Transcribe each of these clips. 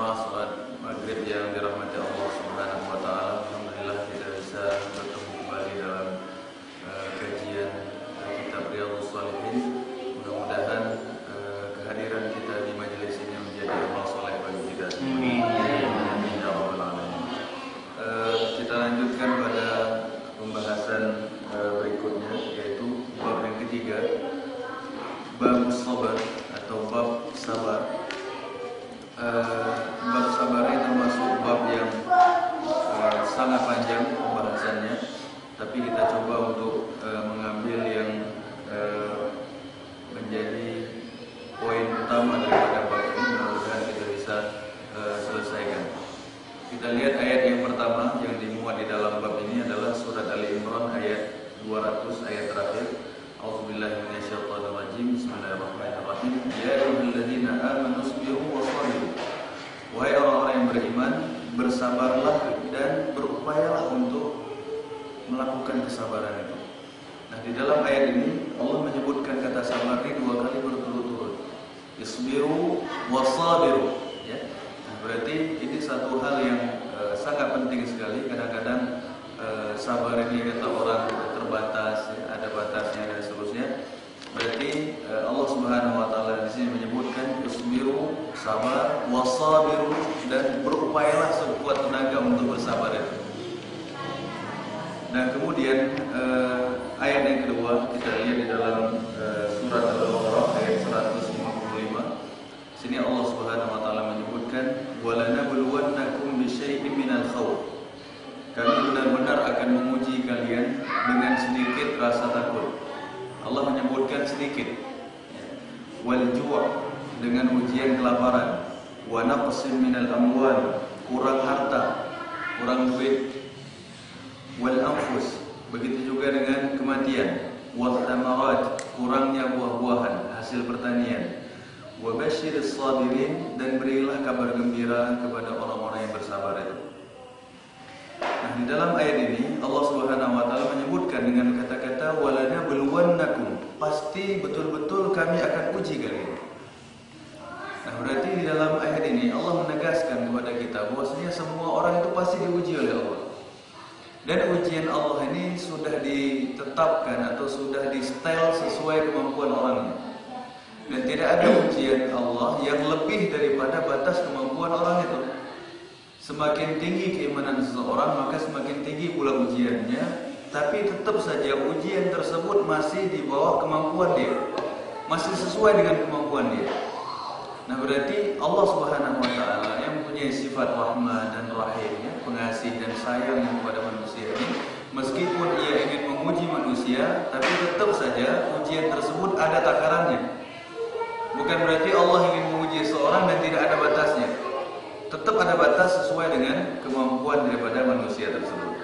jamaah salat maghrib yang dirahmati Allah Subhanahu wa taala. Alhamdulillah kita bisa bertemu kembali dalam kajian kitab Riyadhus Shalihin. Mudah-mudahan kehadiran kita di majelis ini menjadi amal saleh bagi kita. Amin ya rabbal alamin. Kita lanjutkan pada pembahasan berikutnya, yaitu bab yang ketiga, bab sabar atau bab sabar. Bab sabar ini termasuk bab yang sangat panjang pembahasannya, tapi kita coba untuk mengambil yang menjadi poin utama daripada bab ini. Mudah-mudahan kita bisa selesaikan. Kita lihat ayat yang pertama yang dimuat di dalam bab ini adalah surat Ali Imran ayat 200, ayat terakhir. A'udzubillahi minasyaitonirrajim. Bismillahirrahmanirrahim. Ya ayyuhalladzina amanu sabiru wa sabiru. Wahai orang-orang yang beriman, bersabarlah dan berupayalah untuk melakukan kesabaran itu. Nah, di dalam ayat ini Allah menyebutkan kata sabar ini 2 kali berturut-turut. Isbiru wa sabiru, ya. Nah, berarti ini satu hal yang sangat penting sekali. Kadang-kadang sabar ini kata orang terbatas, ya, ada batasnya dan seterusnya. Berarti Allah Subhanahu wa taala di sini menyebutkan isbiru, sabar, wasabiru, dan berupayalah sekuat tenaga untuk bersabar itu. Dan kemudian ayat yang kedua kita lihat di dalam surat Al-Baqarah ayat 155. Sini Allah Subhanahu wa taala menyebutkan walanabluwannakum bisyai'in minal khawf. Kami benar-benar akan menguji kalian dengan sedikit rasa takut. Allah menyebutkan sedikit. Wal ju' dengan ujian kelaparan. Wa naqsim minal amwal, kurang harta, kurang duit. Wal anfus, begitu juga dengan kematian. Wa thamarat, kurangnya buah-buahan, hasil pertanian. Wa basyiris sabirin, dan berilah kabar gembira kepada orang-orang yang bersabar itu. Nah, di dalam ayat ini Allah Subhanahu wa taala menyebutkan dengan kata-kata walanabluwannakum, pasti betul-betul kami akan uji kalian. Nah, berarti di dalam ayat ini Allah menegaskan kepada kita bahwasanya semua orang itu pasti diuji oleh Allah. Dan ujian Allah ini sudah ditetapkan atau sudah di-style sesuai kemampuan orangnya. Dan tidak ada ujian Allah yang lebih daripada batas kemampuan orang itu. Semakin tinggi keimanan seseorang, maka semakin tinggi pula ujiannya. Tapi tetap saja ujian tersebut masih di bawah kemampuan dia, masih sesuai dengan kemampuan dia. Nah, berarti Allah Subhanahu wa taala yang mempunyai sifat rahman dan rahim, ya, pengasih dan sayang kepada manusia ini, meskipun ia ingin menguji manusia, tapi tetap saja ujian tersebut ada takarannya. Bukan berarti Allah ingin menguji seorang dan tidak ada batasnya. Tetap ada batas sesuai dengan kemampuan daripada manusia tersebut.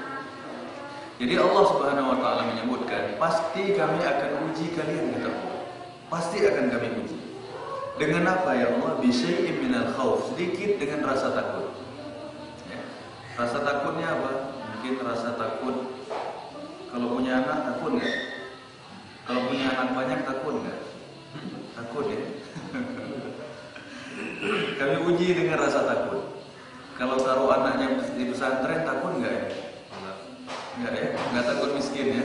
Jadi Allah Subhanahu wa taala menyebutkan, pasti kami akan uji kalian, kata Allah. Pasti akan kami uji. Dengan apa ya Allah? Bisyai'in minal khauf, sedikit dengan rasa takut. Ya. Rasa takutnya apa? Mungkin rasa takut kalau punya anak, takut enggak? Kalau punya anak banyak, takut enggak? Takut, ya. Kami uji dengan rasa takut. Kalau taruh anaknya di pesantren, takut enggak ya? Enggak ya? Enggak takut miskin ya?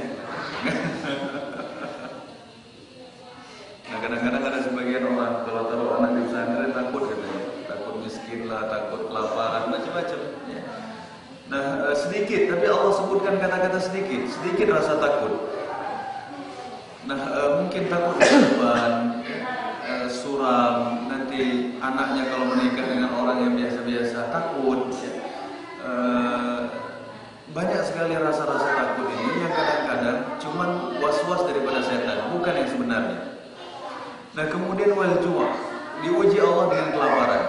Nah, kadang-kadang ada sebagian orang kalau taruh anak di pesantren takut katanya. Takut miskin lah, takut kelaparan, macam-macam ya. Nah, sedikit, tapi Allah sebutkan kata-kata sedikit. Sedikit rasa takut. Nah, mungkin takut beban, suram, nanti anaknya kalau menikah dengan orang yang biasa-biasa, takut ya. Banyak sekali rasa-rasa takut ini yang kadang-kadang cuman was-was daripada setan, bukan yang sebenarnya. Nah, kemudian wal ju', diuji Allah dengan kelaparan.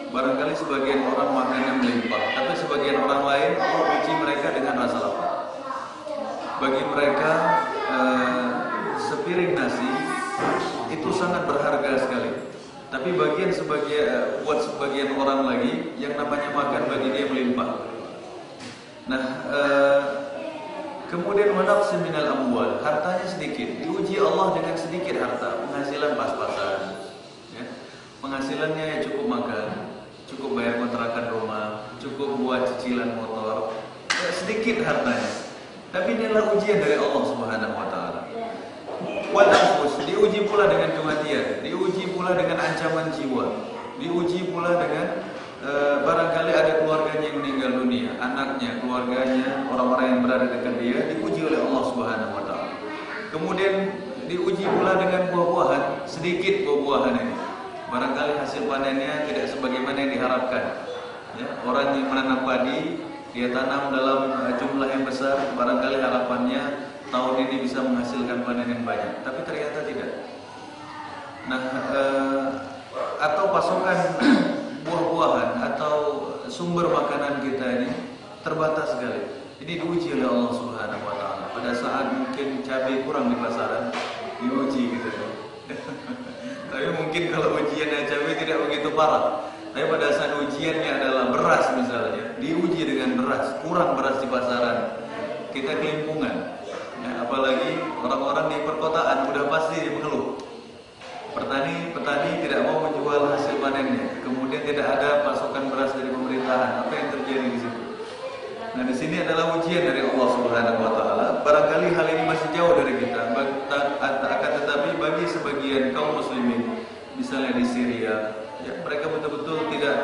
Barangkali sebagian orang makannya melimpah, tapi sebagian orang lain Allah uji mereka dengan rasa lapar. Bagi mereka sepiring nasi itu sangat berharga sekali. Tapi buat sebagian orang lagi yang namanya makan bagi dia melimpah. Nah, kemudian wanaqsim minal amwal, hartanya sedikit. Diuji Allah dengan sedikit harta, penghasilan pas-pasan. Ya. Penghasilannya ya cukup makan, cukup bayar kontrakan rumah, cukup buat cicilan motor, ya, sedikit hartanya. Tapi ini adalah ujian dari Allah Subhanahu wa taala. Wal anfus, diuji pula dengan kematian, diuji pula dengan ancaman jiwa, diuji pula dengan barangkali ada keluarganya yang meninggal dunia, anaknya, keluarganya, orang-orang yang berada dekat dia, diuji oleh Allah Subhanahu wa taala. Kemudian diuji pula dengan buah-buahan, sedikit buah-buahan ini. Barangkali hasil panennya tidak sebagaimana yang diharapkan. Ya, orang yang menanam padi, dia tanam dalam jumlah yang besar, barangkali harapannya tahun ini bisa menghasilkan panen yang banyak, tapi ternyata tidak. Nah, atau pasokan buah-buahan atau sumber makanan kita ini terbatas sekali. Ini diuji oleh Allah Subhanahu wa taala. Pada saat mungkin cabai kurang di pasaran, diuji gitu. Tapi mungkin kalau ujiannya cabai tidak begitu parah. Tapi pada saat ujiannya adalah beras misalnya, diuji dengan beras, kurang beras di pasaran, kita kelimpungan. Ya, apalagi orang-orang di perkotaan udah pasti mengeluh. Petani tidak mau menjual hasil panennya, kemudian tidak ada pasokan beras dari pemerintahan. Apa yang terjadi di situ? Nah, di sini adalah ujian dari Allah Subhanahu wa taala. Barangkali hal ini masih jauh dari kita, akan tetapi bagi sebagian kaum muslimin, misalnya di Syria, ya, mereka betul-betul tidak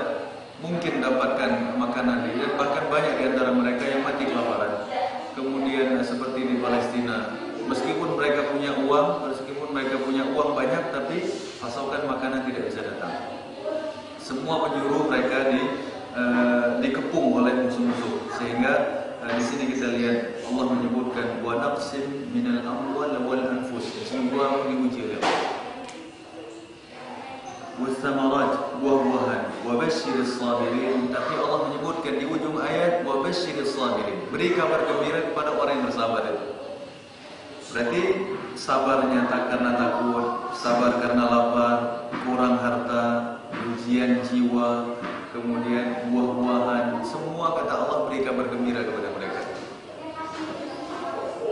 mungkin dapatkan makanan ini, dan bahkan banyak di antara mereka yang mati kelaparan. Kemudian seperti di Palestina, meskipun mereka punya uang banyak, tapi pasokan makanan tidak bisa datang. Semua penjuru mereka dikepung oleh musuh-musuh, sehingga di sini kita lihat Allah menyebutkan wa naqsim minal amwal wal anfus, semua diuji oleh Allah. Wathamarat, buah-buahan, wabashiris sabirin, tapi Allah menyebutkan di ujung ayat wabashiris sabirin, beri kabar gembira kepada orang yang bersabar itu. Berarti sabarnya tak karena takut, sabar karena lapar, kurang harta, ujian jiwa, kemudian buah-buahan, semua kata Allah beri kabar gembira kepada mereka.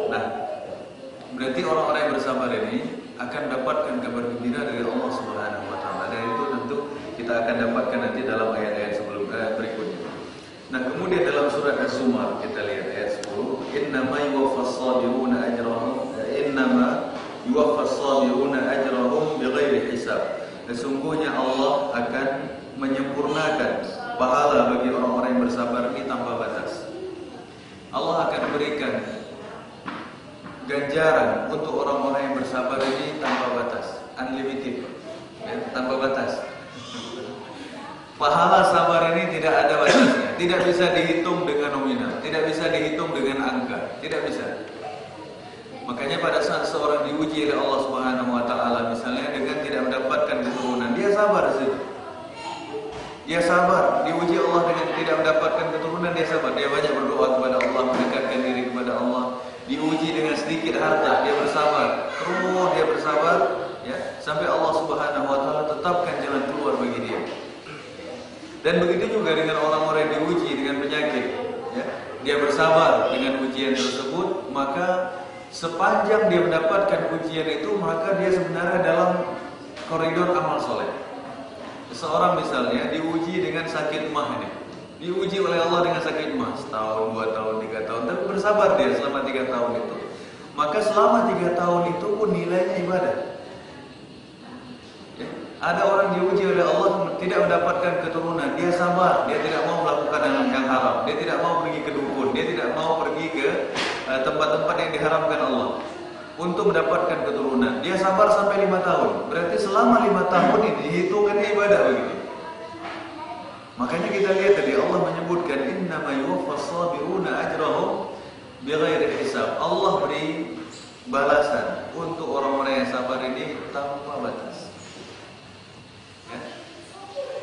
Nah, berarti orang-orang yang bersabar ini akan mendapatkan kabar gembira dari Allah Subhanahu wa taala. Dan itu tentu kita akan dapatkan nanti dalam ayat-ayat sebelum berikutnya. Nah, kemudian dalam surat Az-Zumar kita lihat ayat 10, innama yuwaffas sabiruna ajrahum bighairi hisab. Sesungguhnya Allah akan menyempurnakan pahala bagi orang-orang yang bersabar ini tanpa batas. Allah akan berikan ganjaran untuk orang-orang yang bersabar ini tanpa batas, unlimited, ya, tanpa batas. Pahala sabar ini tidak ada batasnya, tidak bisa dihitung dengan nominal, tidak bisa dihitung dengan angka, tidak bisa. Makanya pada saat seorang diuji oleh Allah Subhanahu wa taala, misalnya dengan tidak mendapatkan keturunan, dia sabar di situ. Dia sabar, diuji Allah dengan tidak mendapatkan keturunan, dia sabar. Dia banyak berdoa kepada Allah, mendekatkan diri kepada Allah. Diuji dengan sedikit harta, dia bersabar. Terus dia bersabar, ya, sampai Allah Subhanahu wa taala tetapkan jalan keluar bagi dia. Dan begitu juga dengan orang-orang yang diuji dengan penyakit, ya. Dia bersabar dengan ujian tersebut, maka sepanjang dia mendapatkan ujian itu, maka dia sebenarnya dalam koridor amal soleh. Seseorang misalnya diuji dengan sakit emah ini, diuji oleh Allah dengan sakit emah setahun, 2 tahun, 3 tahun, tapi bersabar dia selama 3 tahun itu. Maka selama 3 tahun itu pun nilainya ibadah. Ya. Ada orang diuji oleh Allah tidak mendapatkan keturunan, dia sabar, dia tidak mau melakukan hal yang haram, dia tidak mau pergi ke dukun, dia tidak mau pergi ke tempat-tempat yang diharamkan Allah untuk mendapatkan keturunan. Dia sabar sampai 5 tahun. Berarti selama 5 tahun ini dihitungannya ibadah begitu. Makanya kita lihat tadi Allah menyebutkan innama yuwaffas sabiruna ajrahum bighairi hisab. Allah beri balasan untuk orang-orang yang sabar ini tanpa batas. Ya.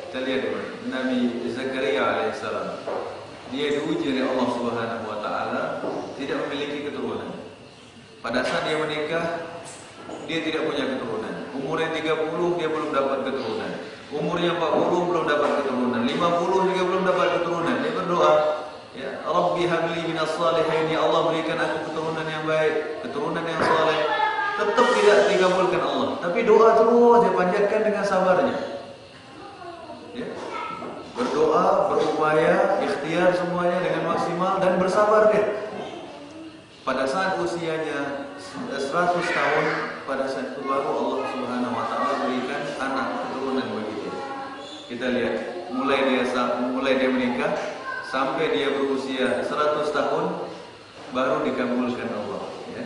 Kita lihat Nabi Zakaria alaihissalam. Dia diuji oleh Allah Subhanahu wa taala tidak memiliki keturunan. Pada saat dia menikah, dia tidak punya keturunan. Umurnya 30 dia belum dapat keturunan. Umurnya 40 belum dapat keturunan. 50 juga belum dapat keturunan. Dia berdoa, ya Rabbi habli minas salihin, ya Allah berikan aku keturunan yang baik, keturunan yang saleh. Tetap tidak dikabulkan Allah. Tapi doa terus dia panjatkan dengan sabarnya. Ya. berupaya, ikhtiar semuanya dengan maksimal dan bersabar dia. Pada saat usianya 100 tahun, pada saat itu baru Allah Subhanahu wa taala berikan anak keturunan bagi dia. Kita lihat, mulai dia menikah sampai dia berusia 100 tahun baru dikabulkan Allah, ya.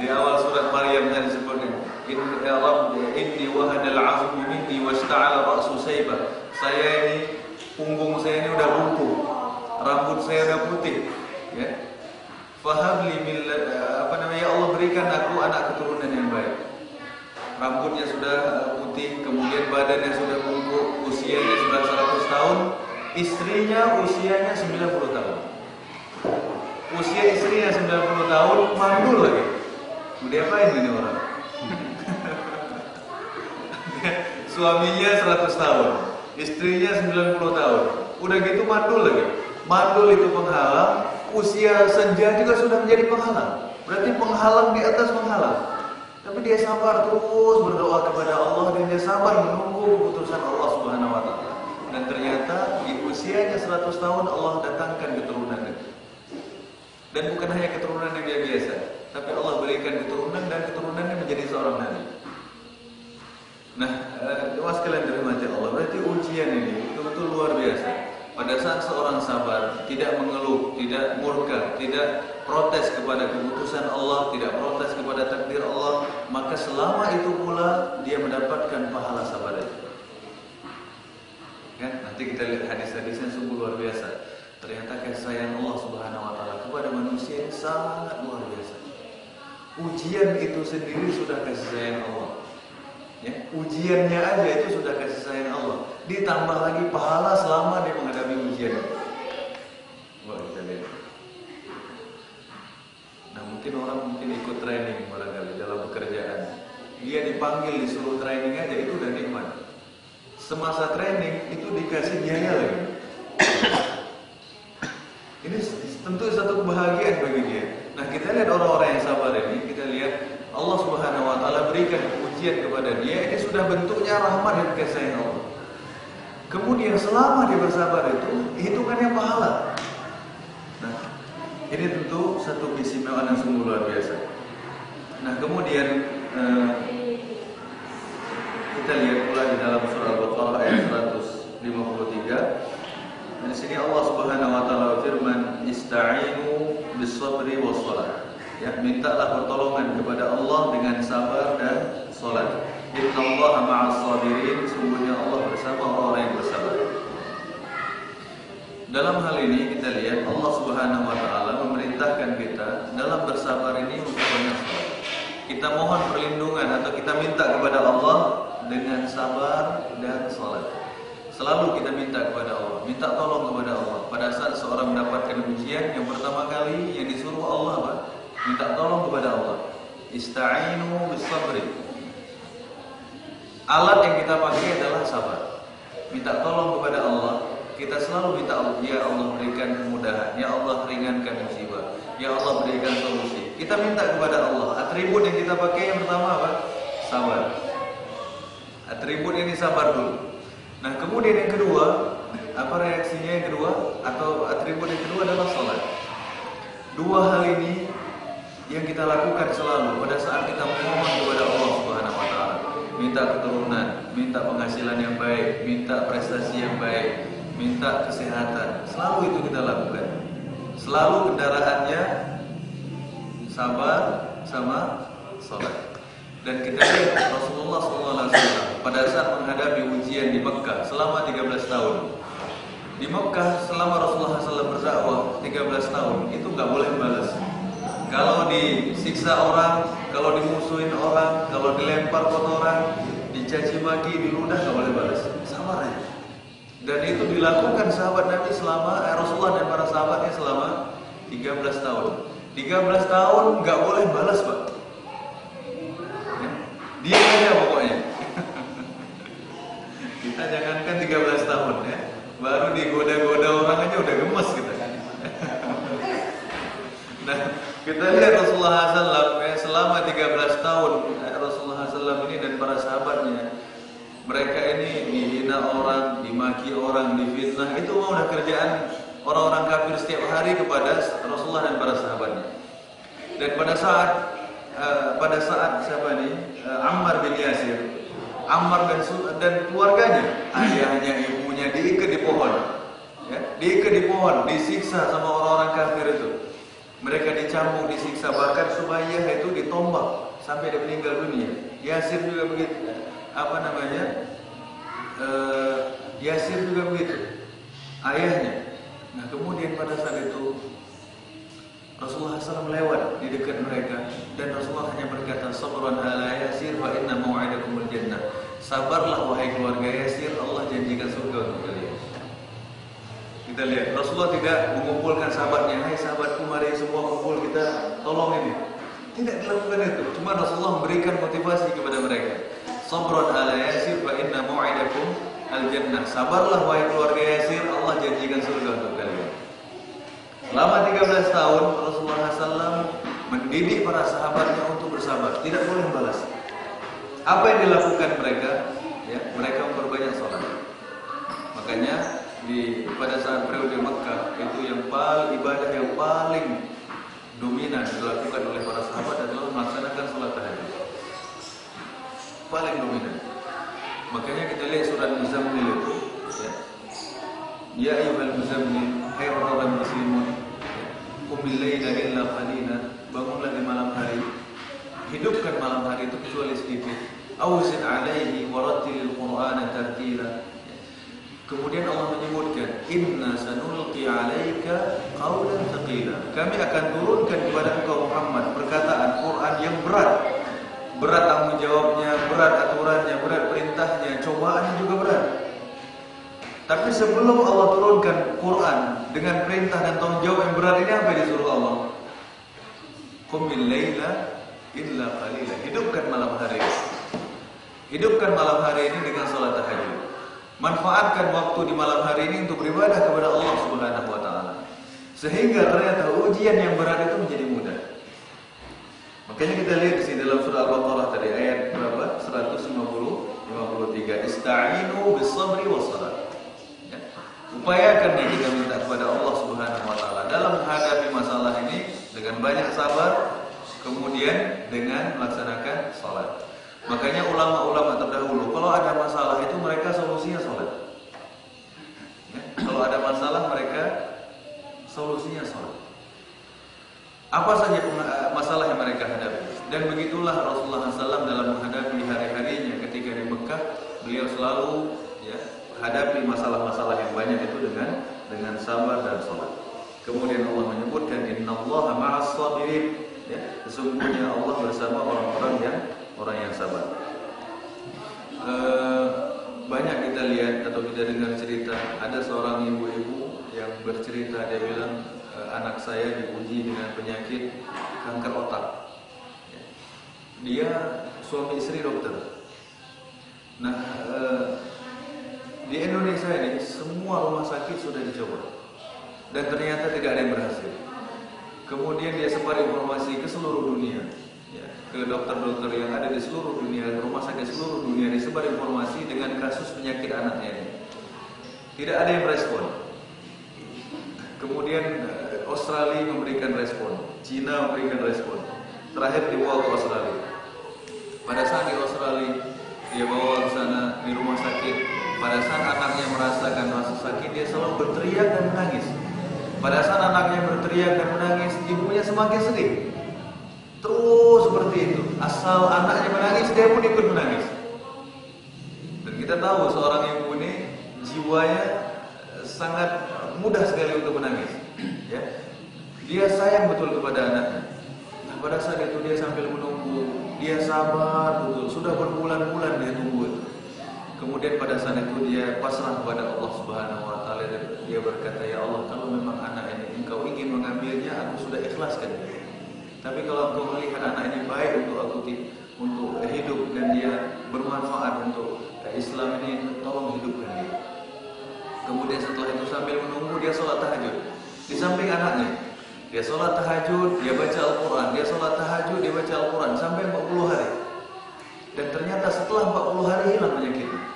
Di awal surat Maryam tadi disebutkan, inni wahanal 'azmu minni washta'ala ra'su sayba. Saya ini, punggung saya ini udah lumpuh, rambut saya udah putih, ya. Fahabli min Allah berikan aku anak keturunan yang baik. Rambutnya sudah putih, kemudian badannya sudah lumpuh, usianya sudah 100 tahun, istrinya usianya 90 tahun. Usia istrinya 90 tahun, mandul lagi. Udah apain ini orang? Suaminya 100 tahun, istrinya 90 tahun. Udah gitu mandul lagi. Mandul itu penghalang, usia senja juga sudah menjadi penghalang. Berarti penghalang di atas penghalang. Tapi dia sabar terus berdoa kepada Allah dan dia sabar menunggu keputusan Allah Subhanahu wa taala. Dan ternyata di usianya 100 tahun Allah datangkan keturunannya. Dan bukan hanya keturunan yang biasa, tapi Allah berikan keturunan dan keturunannya menjadi seorang nabi. Nah, jemaah sekalian dirahmati Allah, berarti ujian ini betul-betul luar biasa. Pada saat seorang sabar, tidak mengeluh, tidak murka, tidak protes kepada keputusan Allah, tidak protes kepada takdir Allah, maka selama itu pula dia mendapatkan pahala sabar itu. Kan? Nanti kita lihat hadis-hadisnya sungguh luar biasa. Ternyata kasih sayang Allah Subhanahu wa taala kepada manusia sangat luar biasa. Ujian itu sendiri sudah kasih sayang Allah. Ya, ujiannya aja itu sudah kasih sayang Allah. Ditambah lagi pahala selama dia menghadapi ujian. Wah, kita lihat. Nah, mungkin ikut training barangkali dalam pekerjaan. Dia dipanggil disuruh training aja itu udah nikmat. Semasa training itu dikasih biaya lagi. Ini tentu satu kebahagiaan bagi dia. Nah, kita lihat orang-orang yang sabar ini, kita lihat Allah Subhanahu wa taala berikan ujian kepada dia, ini sudah bentuknya rahmat dan kasih sayang Allah. Kemudian selama dia bersabar itu hitungannya pahala. Nah, ini tentu satu keistimewaan yang sungguh luar biasa. Nah, kemudian kita lihat pula di dalam surah Al-Baqarah ayat 153. Di sini Allah Subhanahu wa taala firman, "Ista'inu bis-sabri was-shalah." Ya, mintalah pertolongan kepada Allah dengan sabar dan salat. Innallaha ma'as sabirin, sungguhnya Allah bersama orang yang bersabar. Dalam hal ini kita lihat Allah Subhanahu wa taala memerintahkan kita dalam bersabar ini untuk banyak salat. Kita mohon perlindungan atau kita minta kepada Allah dengan sabar dan salat. Selalu kita minta kepada Allah, minta tolong kepada Allah. Pada saat seorang mendapatkan ujian, yang pertama kali yang disuruh Allah apa? Minta tolong kepada Allah. Ista'inu bis-sabri. Alat yang kita pakai adalah sabar. Minta tolong kepada Allah. Kita selalu minta Allah, ya Allah berikan kemudahan, ya Allah ringankan musibah, ya Allah berikan solusi. Kita minta kepada Allah. Atribut yang kita pakai yang pertama apa? Sabar. Atribut ini sabar dulu. Nah, kemudian yang kedua, apa reaksinya yang kedua? Atau atribut yang kedua adalah salat. Dua hal ini yang kita lakukan selalu pada saat kita memohon kepada Allah Subhanahu wa taala. Minta keturunan, minta penghasilan yang baik, minta prestasi yang baik, minta kesehatan. Selalu itu kita lakukan. Selalu kendaraannya sabar sama salat. Dan kita lihat Rasulullah SAW pada saat menghadapi ujian di Mekah selama 13 tahun. Di Mekah selama Rasulullah SAW berdakwah 13 tahun itu nggak boleh balas. Kalau disiksa orang, kalau dimusuhin orang, kalau dilempar kotoran, dicaci maki, diludah, nggak boleh balas. Sabar aja. Dan itu dilakukan sahabat Nabi selama Rasulullah dan para sahabatnya selama 13 tahun. 13 tahun nggak boleh balas, Pak. Dia aja pokoknya. Kita jangankan 13 tahun ya, baru digoda-goda orang aja udah gemes kita. Nah, kita lihat Rasulullah SAW ya, selama 13 tahun Rasulullah SAW ini dan para sahabatnya, mereka ini dihina orang, dimaki orang, difitnah, itu udah kerjaan orang-orang kafir setiap hari kepada Rasulullah dan para sahabatnya. Dan pada saat siapa ini? Ammar bin Yasir, Ammar dan keluarganya, ayahnya, ibunya diikat di pohon, ya, diikat di pohon, disiksa sama orang-orang kafir itu. Mereka dicambuk, disiksa, bahkan Sumayyah itu ditombak sampai dia meninggal dunia. Yasir juga begitu. Yasir juga begitu, ayahnya. Nah kemudian pada saat itu Rasulullah SAW lewat di dekat mereka dan Rasulullah hanya berkata, sabran ala Yasir fa inna mau'idakumul jannah. Sabarlah wahai keluarga Yasir, Allah janjikan surga untuk kalian. Kita lihat Rasulullah tidak mengumpulkan sahabatnya, hai sahabatku mari semua kumpul kita tolong ini. Tidak dilakukan itu. Cuma Rasulullah memberikan motivasi kepada mereka. Sabran ala Yasir fa inna mau'idakum al-jannah. Sabarlah wahai keluarga Yasir, Allah janjikan surga untuk kalian. Selama 13 tahun Rasulullah SAW mendidik para sahabatnya untuk bersabar, tidak boleh balas. Apa yang dilakukan mereka? Ya, mereka memperbanyak sholat. Makanya pada saat periode Mekah itu ibadah yang paling dominan dilakukan oleh para sahabat adalah melaksanakan sholat tahajud. Paling dominan. Makanya kita lihat surat Muzammil itu, ya ayyuhal muzammil, hai orang muslimun, qumil laila illa qalila, bangunlah di malam hari, hidupkan malam hari itu kecuali sedikit. Awzid alaihi warattilil qur'ana tartila. Kemudian Allah menyebutkan, inna sanulqi alaika qawlan thaqila. Kami akan turunkan kepada engkau Muhammad perkataan Quran yang berat. Berat tanggung jawabnya, berat aturannya, berat perintahnya, cobaannya juga berat. Tapi sebelum Allah turunkan Quran dengan perintah dan tanggung jawab yang berat ini, apa yang disuruh Allah? Qumil laila illa qalila. Hidupkan malam hari. Hidupkan malam hari ini dengan salat tahajud. Manfaatkan waktu di malam hari ini untuk beribadah kepada Allah Subhanahu wa taala. Sehingga ternyata ujian yang berat itu menjadi mudah. Makanya kita lihat di sini dalam surah Al-Baqarah tadi ayat berapa? 153. Ista'inu bis-sabri was-salat. Ya. Upayakan nih kita minta kepada Allah Subhanahu wa taala dalam menghadapi masalah ini dengan banyak sabar, kemudian dengan melaksanakan salat. Makanya ulama-ulama terdahulu kalau ada masalah itu mereka solusinya salat. Ya. Kalau ada masalah mereka solusinya salat. Apa saja masalah yang mereka hadapi. Dan begitulah Rasulullah SAW dalam menghadapi hari-harinya ketika di Mekah, beliau selalu hadapi masalah-masalah yang banyak itu dengan sabar dan salat. Kemudian Allah menyebutkan innallaha ma'as sabirin. Ya, sesungguhnya Allah bersama orang yang sabar. Banyak kita lihat atau kita dengar cerita, ada seorang ibu-ibu yang bercerita, dia bilang anak saya diuji dengan penyakit kanker otak. Dia suami istri dokter. Nah, di Indonesia ini semua rumah sakit sudah dicoba dan ternyata tidak ada yang berhasil. Kemudian dia sebar informasi ke seluruh dunia, ke dokter-dokter yang ada di seluruh dunia, rumah sakit seluruh dunia, disebar informasi dengan kasus penyakit anaknya ini. Tidak ada yang merespon. Kemudian Australia memberikan respon, Cina memberikan respon. Terakhir dibawa ke Australia. Pada saat di Australia, dia bawa ke sana di rumah sakit. Pada saat anaknya merasakan rasa sakit, dia selalu berteriak dan menangis. Pada saat anaknya berteriak dan menangis, ibunya semakin sedih. Terus seperti itu. Asal anaknya menangis, dia pun ikut menangis. Dan kita tahu seorang ibu ini jiwanya sangat mudah sekali untuk menangis. Ya. Dia sayang betul kepada anaknya. Nah, pada saat itu dia sambil menunggu, dia sabar betul. Sudah berbulan-bulan dia tunggu itu. Kemudian pada saat itu dia pasrah kepada Allah Subhanahu wa taala. Dia berkata, "Ya Allah, kalau memang anak ini Engkau ingin mengambilnya, aku sudah ikhlaskan. Tapi kalau Engkau melihat anak ini baik untuk hidup dan dia bermanfaat untuk Islam ini, tolong hidupkan dia." Kemudian setelah itu sambil menunggu dia sholat tahajud di samping anaknya. Dia sholat tahajud, dia baca Al-Quran. Dia sholat tahajud, dia baca Al-Quran sampai 40 hari. Dan ternyata setelah 40 hari hilang penyakitnya.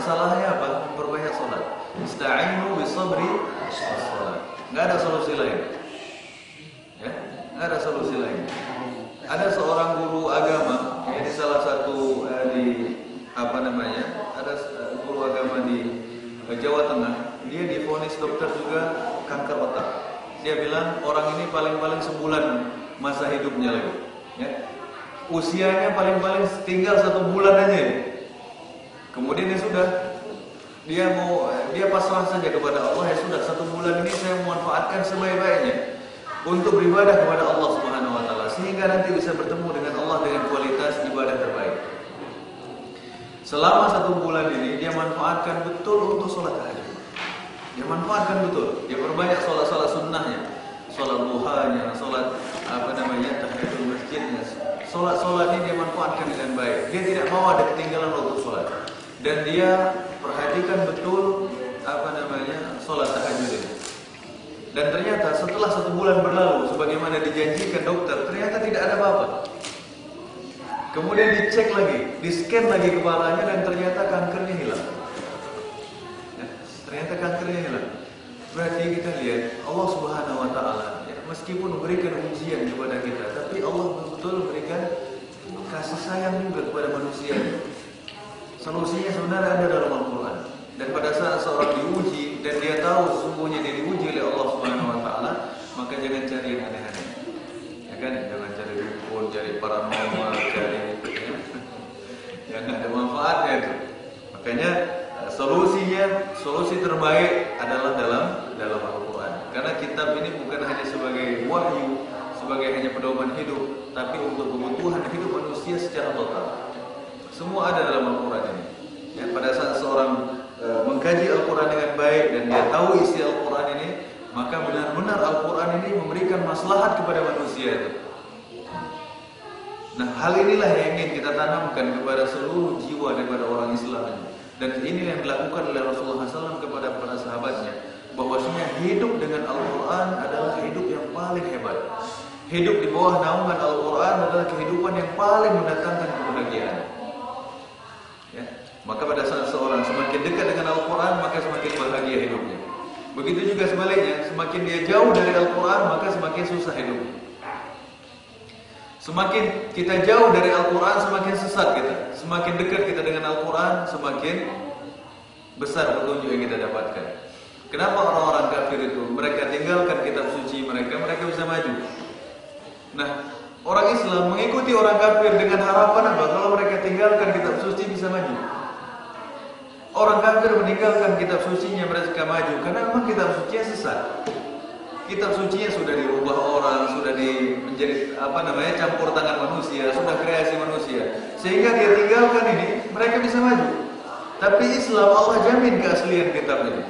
masalahnya apa? Memperbanyak sholat. Ista'inu bisabri was-sholat. Nggak ada solusi lain. Ya, nggak ada solusi lain. Ada seorang guru agama, ya, di salah satu ada guru agama di Jawa Tengah. Dia divonis dokter juga kanker otak. Dia bilang orang ini paling-paling sebulan masa hidupnya lagi. Ya. Usianya paling-paling tinggal 1 bulan aja. Kemudian dia pasrah saja kepada Allah. Ya sudah, 1 bulan ini saya memanfaatkan sebaik-baiknya untuk beribadah kepada Allah Subhanahu wa taala sehingga nanti bisa bertemu dengan Allah dengan kualitas ibadah terbaik. Selama 1 bulan ini dia manfaatkan betul untuk sholat tahajud. Dia manfaatkan betul. Dia perbanyak sholat sunnahnya, sholat duhanya, sholat tahiyatul masjidnya. Sholat ini dia manfaatkan dengan baik. Dia tidak mau ada ketinggalan waktu sholat. Dan dia perhatikan betul sholat tahajud ini. Dan ternyata setelah 1 bulan berlalu, sebagaimana dijanjikan dokter, ternyata tidak ada apa-apa. Kemudian dicek lagi, di-scan lagi kepalanya dan ternyata kankernya hilang. Ya, ternyata kankernya hilang. Berarti kita lihat Allah Subhanahu wa taala, ya, meskipun memberikan ujian kepada kita, tapi Allah betul memberikan kasih sayang juga kepada manusia. Solusinya sebenarnya ada dalam Al-Quran. Dan pada saat seorang diuji dan dia tahu sesungguhnya dia diuji oleh Allah Subhanahu wa taala, maka jangan cari yang aneh-aneh. Ya kan? Jangan cari dukun, cari paranormal, cari yang ada manfaatnya itu. Makanya solusi terbaik adalah dalam Al-Quran. Karena kitab ini bukan hanya sebagai wahyu, sebagai hanya pedoman hidup, tapi untuk kebutuhan hidup manusia secara total. Semua ada dalam Al-Quran ini. Ya, pada saat seorang mengkaji Al-Quran dengan baik dan dia tahu isi Al-Quran ini, maka benar-benar Al-Quran ini memberikan maslahat kepada manusia itu. Nah, hal inilah yang ingin kita tanamkan kepada seluruh jiwa daripada orang Islam ini. Dan ini yang dilakukan oleh Rasulullah SAW kepada para sahabatnya, bahwasanya hidup dengan Al-Quran adalah hidup yang paling hebat. Hidup di bawah naungan Al-Quran adalah kehidupan yang paling mendatangkan kebahagiaan. Ya. Maka pada saat seorang semakin dekat dengan Al-Quran, maka semakin bahagia hidupnya. Begitu juga sebaliknya, semakin dia jauh dari Al-Quran, maka semakin susah hidupnya. Semakin kita jauh dari Al-Quran, semakin sesat kita. Semakin dekat kita dengan Al-Quran, semakin besar petunjuk yang kita dapatkan. Kenapa orang-orang kafir itu, mereka tinggalkan kitab suci mereka bisa maju. Nah, orang Islam mengikuti orang kafir dengan harapan apa? Kalau mereka tinggalkan kitab suci bisa maju. Orang kafir meninggalkan kitab sucinya mereka maju karena memang kitab sucinya sesat. Kitab sucinya sudah dirubah orang, sudah menjadi campur tangan manusia, sudah kreasi manusia. Sehingga dia tinggalkan ini, mereka bisa maju. Tapi Islam Allah jamin keaslian kitab ini.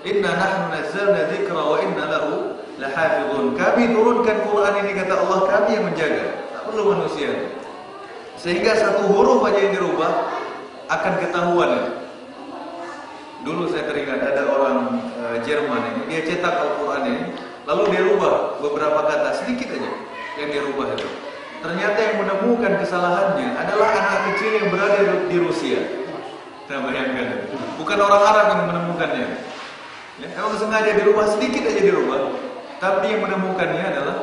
Inna nahnu nazzalna dzikra wa inna lahu lahafizun. Kami turunkan Quran ini, kata Allah, kami yang menjaga. Tak perlu manusia. Sehingga satu huruf aja yang dirubah akan ketahuan. Dulu saya teringat ada orang Jerman ini, dia cetak Al-Quran ini, lalu dia rubah beberapa kata, sedikit aja yang dia rubah itu. Ternyata yang menemukan kesalahannya adalah anak kecil yang berada di Rusia. Nah, bayangkan, bukan orang Arab yang menemukannya. Ya, emang sengaja dirubah, sedikit aja dirubah. Tapi yang menemukannya adalah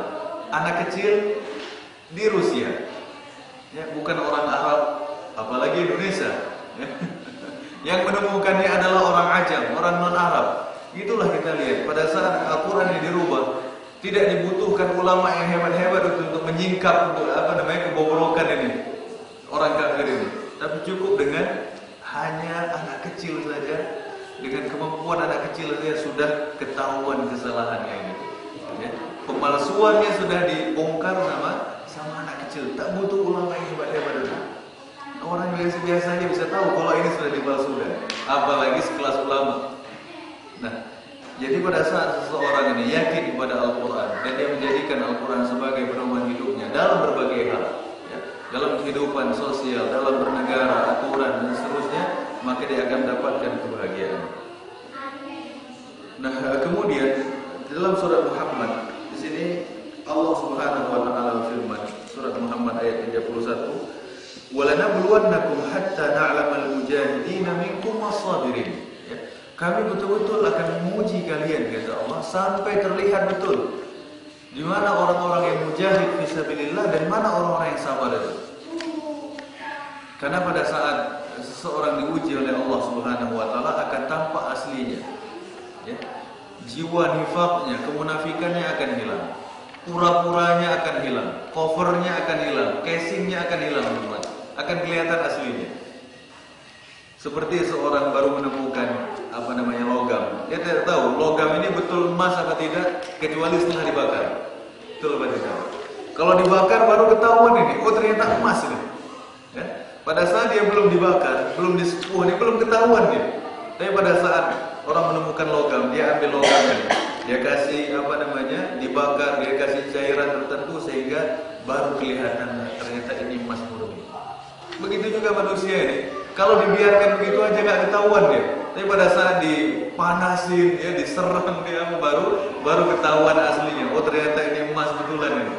anak kecil di Rusia. Ya, bukan orang Arab, apalagi Indonesia. Ya. Yang menemukannya adalah orang Ajam, orang non-Arab. Itulah kita lihat, pada saat Al-Quran ini dirubah, tidak dibutuhkan ulama yang hebat-hebat untuk menyingkap kebobrokan ini, orang kafir ini. Tapi cukup dengan hanya anak kecil saja, dengan kemampuan anak kecil saja sudah ketahuan kesalahannya ini. Ya. Pemalsuannya sudah dibongkar sama anak kecil. Tak butuh ulama yang hebat-hebat itu. Orang biasa-biasa aja bisa tahu kalau ini sudah dipalsukan, apalagi sekelas ulama. Nah, jadi pada saat seseorang ini yakin kepada Al-Quran dan dia menjadikan Al-Quran sebagai pedoman hidupnya dalam berbagai hal, ya, dalam kehidupan sosial, dalam bernegara, aturan dan seterusnya, maka dia akan mendapatkan kebahagiaan. Nah, kemudian dalam surat Muhammad di sini Allah Subhanahu wa taala berfirman, surat Muhammad ayat 31, Walanabluwannakum hatta na'lamal mujahidina minkum was-sabirin. Ya. Kami betul-betul akan menguji kalian, kata Allah, sampai terlihat betul di mana orang-orang yang mujahid fisabilillah dan mana orang-orang yang sabar itu. Karena pada saat seseorang diuji oleh Allah Subhanahu wa taala akan tampak aslinya. Ya. Jiwa nifaknya, kemunafikannya akan hilang. Pura-puranya akan hilang, covernya akan hilang, casingnya akan hilang, teman. Akan kelihatan aslinya. Seperti seorang baru menemukan logam. Dia tidak tahu logam ini betul emas apa tidak kecuali setelah dibakar. Betul apa tidak? Kalau dibakar baru ketahuan ini, oh ternyata emas ini. Ya? Pada saat dia belum dibakar, belum disepuh, ini belum ketahuan dia. Tapi pada saat orang menemukan logam, dia ambil logam ini. Dia kasih dibakar, dia kasih cairan tertentu sehingga baru kelihatan ternyata ini emas murni. Begitu juga manusia ini, kalau dibiarkan begitu aja nggak ketahuan dia. Tapi pada saat dipanasin, ya diserang dia baru ketahuan aslinya. Oh ternyata ini emas betulan ini.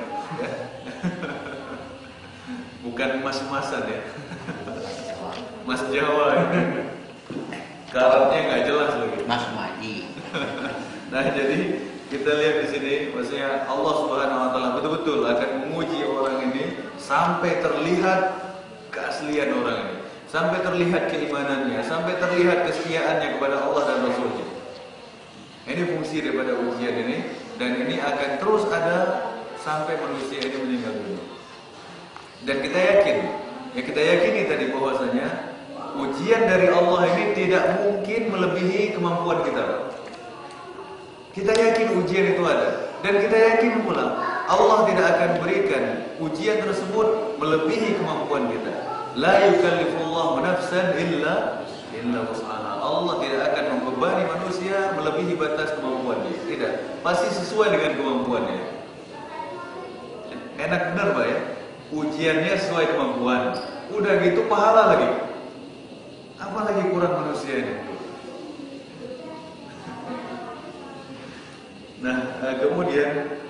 Bukan emas-emasan ya, emas Jawa. Karatnya nggak jelas lagi. Mas Maji. Nah jadi kita lihat di sini, maksudnya Allah Subhanahu Wa Taala betul-betul akan menguji orang ini sampai terlihat keaslian orang ini, sampai terlihat keimanannya, sampai terlihat kesetiaannya kepada Allah dan Rasulnya. Ini fungsi daripada ujian ini, dan ini akan terus ada sampai manusia ini meninggal dunia. Dan kita yakini tadi bahwasanya ujian dari Allah ini tidak mungkin melebihi kemampuan kita. Kita yakin ujian itu ada, dan kita yakin pula Allah tidak akan berikan ujian tersebut melebihi kemampuan kita. La yukallifullahu nafsan illa wus'aha. Allah tidak akan membebani manusia melebihi batas kemampuannya. Tidak, pasti sesuai dengan kemampuannya. Enak benar Pak ya? Ujiannya sesuai kemampuan. Udah gitu pahala lagi. Apalagi kurang manusia ini. Nah, kemudian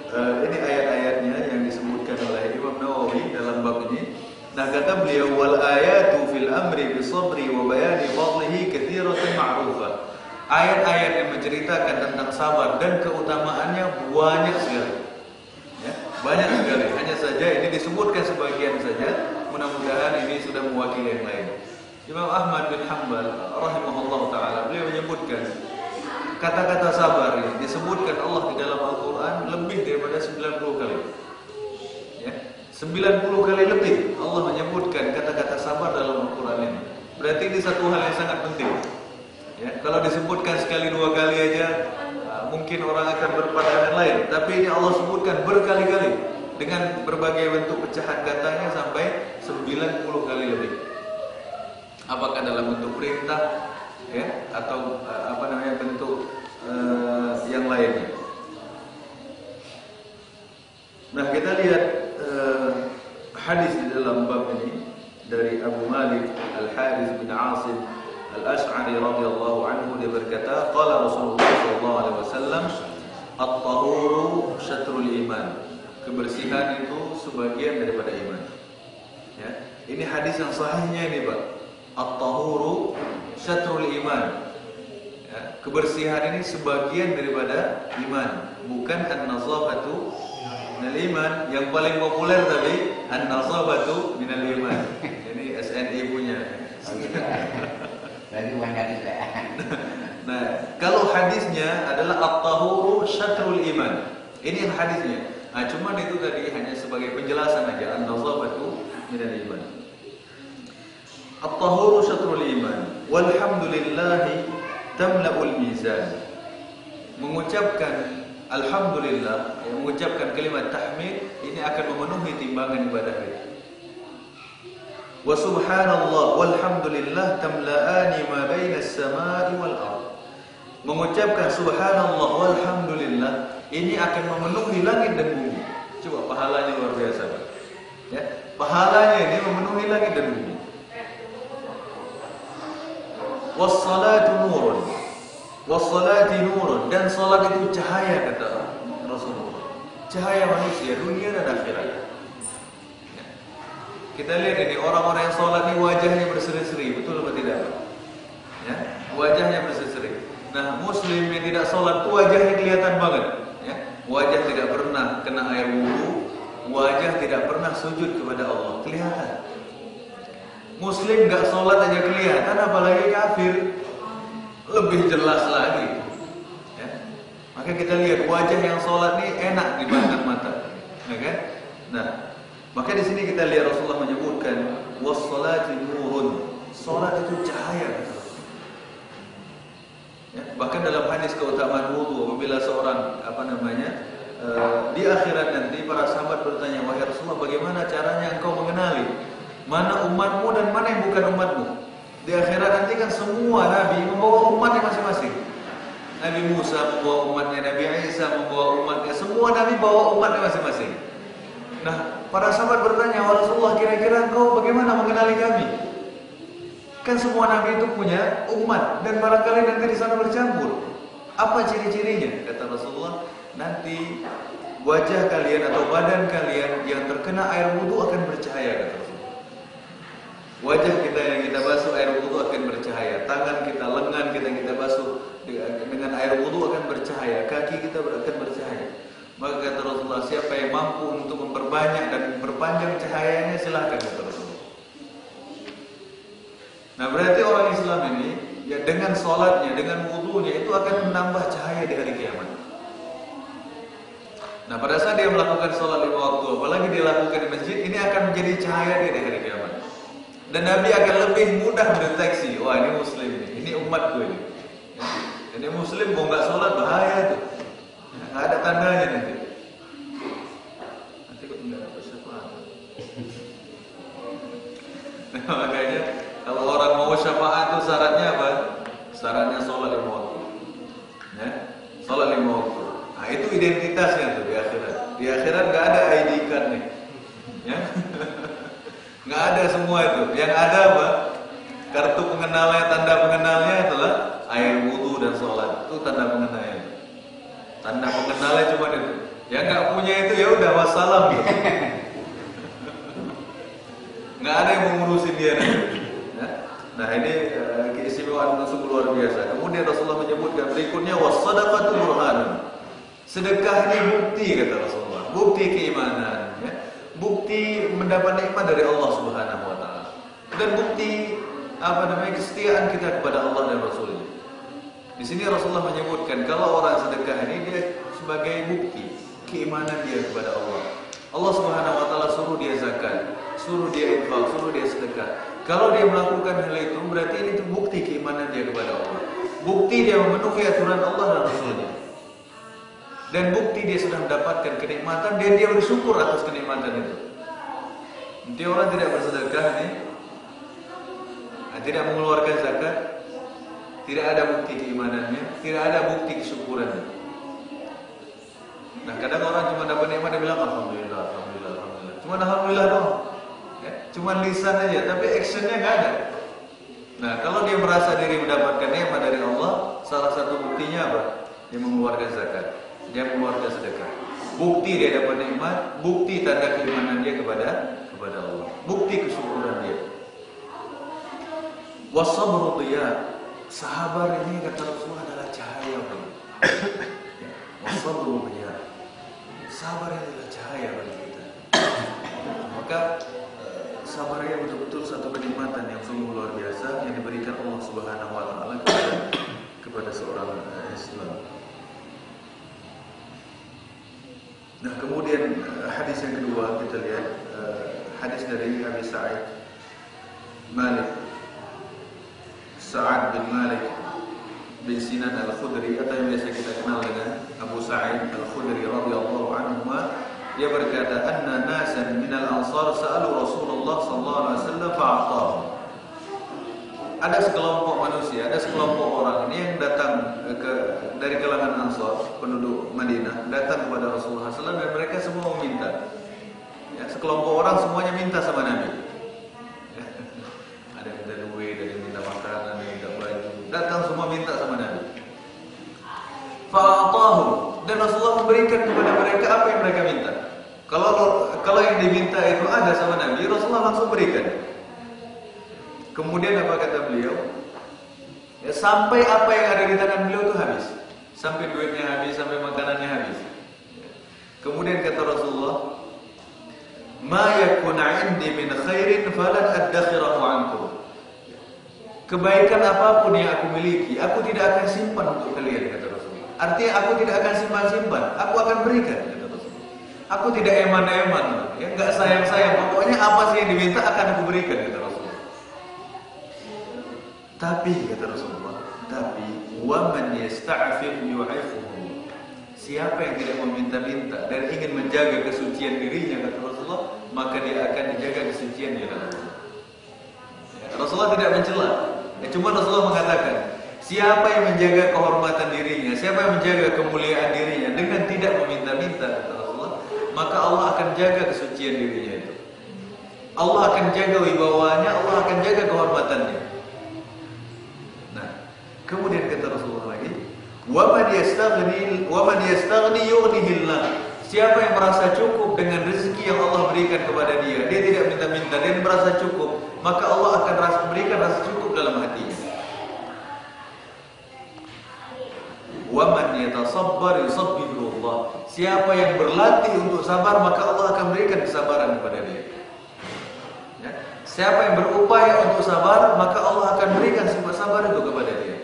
ini ayat-ayatnya yang disebutkan oleh Imam Nawawi dalam bab ini. Nah, kata beliau, wal ayatu fil amri bisabri wa bayani fadlihi katsiratun ma'rufah. Ayat-ayat yang menceritakan tentang sabar dan keutamaannya banyak sekali. Ya, banyak sekali. Hanya saja ini disebutkan sebagian saja. Mudah-mudahan ini sudah mewakili yang lain. Imam Ahmad bin Hanbal rahimahullah taala beliau menyebutkan kata-kata sabar ini disebutkan Allah di dalam Al-Quran lebih daripada 90 kali. Ya, 90 kali lebih Allah menyebutkan kata-kata sabar dalam Al-Quran ini. Berarti ini satu hal yang sangat penting. Ya, kalau disebutkan sekali dua kali aja mungkin orang akan berpandangan lain. Tapi ini Allah sebutkan berkali-kali dengan berbagai bentuk pecahan katanya sampai 90 kali lebih. Apakah dalam bentuk perintah, ya, atau bentuk yang lainnya. Nah, kita lihat hadis di dalam bab ini dari Abu Malik Al-Harith bin Asim Al-Ash'ari radhiyallahu anhu, dia berkata, qala Rasulullah sallallahu alaihi wasallam, at-tahuru syatrul iman. Kebersihan itu sebagian daripada iman. Ya, ini hadis yang sahihnya ini, Pak. At-tahuru syatrul iman. Ya, kebersihan ini sebagian daripada iman, bukan an-nazafatu minal iman. Yang paling populer tadi an-nazafatu minal iman. Ini SNI punya. Lagi banyak juga. Nah, kalau hadisnya adalah at-tahuru syatrul iman. Ini yang hadisnya. Nah, cuman itu tadi hanya sebagai penjelasan aja, an-nazafatu minal iman. At-tahuru syatrul iman. Walhamdulillahi tamla'ul mizan. Mengucapkan alhamdulillah, mengucapkan kalimat tahmid ini akan memenuhi timbangan ibadah kita. Wa subhanallah walhamdulillah tamla'ani ma baina as-sama'i wal ardh. Mengucapkan subhanallah walhamdulillah ini akan memenuhi langit dan bumi. Coba pahalanya luar biasa, Pak. Ya, pahalanya ini memenuhi langit dan bumi. Was-salatu nurun. Was-salati nurun, dan salat itu cahaya, kata Rasulullah. Cahaya manusia dunia dan akhirat. Ya. Kita lihat ini orang-orang yang sholat ini wajahnya berseri-seri, betul atau tidak? Ya, wajahnya berseri-seri. Nah, muslim yang tidak sholat itu wajahnya kelihatan banget. Ya, wajah tidak pernah kena air wudu, wajah tidak pernah sujud kepada Allah, kelihatan. Muslim nggak sholat aja kelihatan, apalagi kafir, lebih jelas lagi. Ya. Maka kita lihat wajah yang sholat ini enak dipandang mata, ya kan? Nah, maka di sini kita lihat Rasulullah menyebutkan was-sholati nurun, sholat itu cahaya. Ya, bahkan dalam hadis keutamaan wudu, apabila seorang di akhirat nanti para sahabat bertanya, wahai Rasulullah, bagaimana caranya engkau mengenali mana umatmu dan mana yang bukan umatmu? Di akhirat nanti kan semua nabi membawa umatnya masing-masing. Nabi Musa membawa umatnya, Nabi Isa membawa umatnya, semua nabi bawa umatnya masing-masing. Nah, para sahabat bertanya, wahai Rasulullah, kira-kira engkau bagaimana mengenali kami? Kan semua nabi itu punya umat dan barangkali nanti di sana bercampur. Apa ciri-cirinya? Kata Rasulullah, nanti wajah kalian atau badan kalian yang terkena air wudu akan bercahaya, kata Rasulullah. Wajah kita yang kita basuh air wudu akan bercahaya, tangan kita, lengan kita basuh dengan air wudu akan bercahaya, kaki kita akan bercahaya. Maka kata Rasulullah, siapa yang mampu untuk memperbanyak dan memperpanjang cahayanya, silahkan, kata Rasulullah. Nah, berarti orang Islam ini ya dengan sholatnya, dengan wudunya itu akan menambah cahaya di hari kiamat. Nah, pada saat dia melakukan sholat 5 waktu, apalagi dia lakukan di masjid, ini akan menjadi cahaya dia di hari kiamat. Dan Nabi akan lebih mudah mendeteksi, wah ini muslim ini umatku ini. Ini muslim mau nggak sholat bahaya tuh, nggak ada tandanya nanti. Nanti kok nggak dapat syafaat. Nah, makanya kalau orang mau syafaat itu syaratnya apa? Syaratnya sholat 5 waktu. Ya, sholat 5 waktu. Nah, itu identitasnya tuh di akhirat. Di akhirat nggak ada ID card nih. Ya. Nggak ada semua itu. Yang ada apa? Kartu pengenalnya, tanda pengenalnya adalah air wudu dan sholat. Itu tanda pengenalnya. Tanda pengenalnya cuma itu. Yang nggak punya itu ya udah wassalam. Gitu. Nggak ada yang mengurusin dia. Nah, ini keistimewaan tersebut luar biasa. Kemudian Rasulullah menyebutkan berikutnya was-shadaqatu burhanun. Sedekah ini bukti, kata Rasulullah. Bukti keimanan, ya. Bukti mendapat nikmat dari Allah Subhanahu wa taala. Dan bukti kesetiaan kita kepada Allah dan Rasulnya. Di sini Rasulullah menyebutkan kalau orang sedekah ini dia sebagai bukti keimanan dia kepada Allah. Allah Subhanahu wa taala suruh dia zakat, suruh dia infak, suruh dia sedekah. Kalau dia melakukan hal itu berarti ini bukti keimanan dia kepada Allah. Bukti dia memenuhi aturan Allah dan Rasulnya. Dan bukti dia sudah mendapatkan kenikmatan dan dia bersyukur atas kenikmatan itu. Nanti orang tidak bersedekah nih, tidak mengeluarkan zakat, tidak ada bukti keimanannya, tidak ada bukti kesyukurannya. Nah, kadang orang cuma dapat nikmat dia bilang alhamdulillah, alhamdulillah, alhamdulillah. Cuma alhamdulillah doang. Ya, cuma lisan aja, tapi actionnya nggak ada. Nah, kalau dia merasa diri mendapatkan nikmat dari Allah, salah satu buktinya apa? Dia mengeluarkan zakat, dia mengeluarkan sedekah. Bukti dia dapat nikmat, bukti tanda keimanan dia kepada Allah, bukti kesyukuran dia. Wasabru dhiya, sabar ini kata Rasulullah adalah cahaya. Wasabru dhiya, sabar adalah cahaya bagi kita. Maka sabarnya betul-betul satu kenikmatan yang sungguh luar biasa yang diberikan Allah Subhanahu wa taala kepada seorang Islam. Nah, kemudian hadis yang kedua kita lihat hadis dari Abi Sa'id Sa'ad bin Malik bin Sinan Al-Khudri atau yang biasa kita kenal dengan Abu Sa'id Al-Khudri radhiyallahu anhu. Dia berkata, anna nasan minal ansar sa'alu Rasulullah sallallahu alaihi wasallam fa'atahum. Ada sekelompok manusia, ada sekelompok orang ini yang datang dari kalangan Ansar, penduduk Madinah, datang kepada Rasulullah SAW dan mereka semua meminta. Ya, sekelompok orang semuanya minta sama Nabi. Ya, ada yang minta duit, ada yang minta makanan, ada yang minta baju. Datang semua minta sama Nabi. Fa'atahum, dan Rasulullah memberikan kepada mereka apa yang mereka minta. Kalau yang diminta itu ada sama Nabi, Rasulullah langsung berikan. Kemudian apa kata beliau? Ya, sampai apa yang ada di tangan beliau itu habis. Sampai duitnya habis, sampai makanannya habis. Kemudian kata Rasulullah, "Ma yakun 'indi min khairin falan addakhirahu 'ankum." Kebaikan apapun yang aku miliki, aku tidak akan simpan untuk kalian, kata Rasulullah. Artinya aku tidak akan simpan-simpan, aku akan berikan, kata Rasulullah. Aku tidak eman-eman, ya, enggak sayang-sayang. Pokoknya apa sih yang diminta akan aku berikan, kata Rasulullah. Tapi kata Rasulullah, tapi wa man yasta'fif yu'ifhu. Siapa yang tidak meminta-minta dan ingin menjaga kesucian dirinya, kata Rasulullah, maka dia akan dijaga kesuciannya, kata Rasulullah. Rasulullah tidak mencela. Cuma Rasulullah mengatakan, siapa yang menjaga kehormatan dirinya, siapa yang menjaga kemuliaan dirinya dengan tidak meminta-minta, kata Rasulullah, maka Allah akan jaga kesucian dirinya itu. Allah akan jaga wibawanya, Allah akan jaga kehormatannya. Nah, kemudian kata Rasulullah lagi, wa man yastaghni yughnihillah. Siapa yang merasa cukup dengan rezeki yang Allah berikan kepada dia, dia tidak minta-minta, dia merasa cukup, maka Allah akan berikan rasa cukup dalam hatinya. Wa man yatasabbar yusabbihu Allah. Siapa yang berlatih untuk sabar, maka Allah akan berikan kesabaran kepada dia. Ya. Siapa yang berupaya untuk sabar, maka Allah akan berikan sifat sabar itu kepada dia.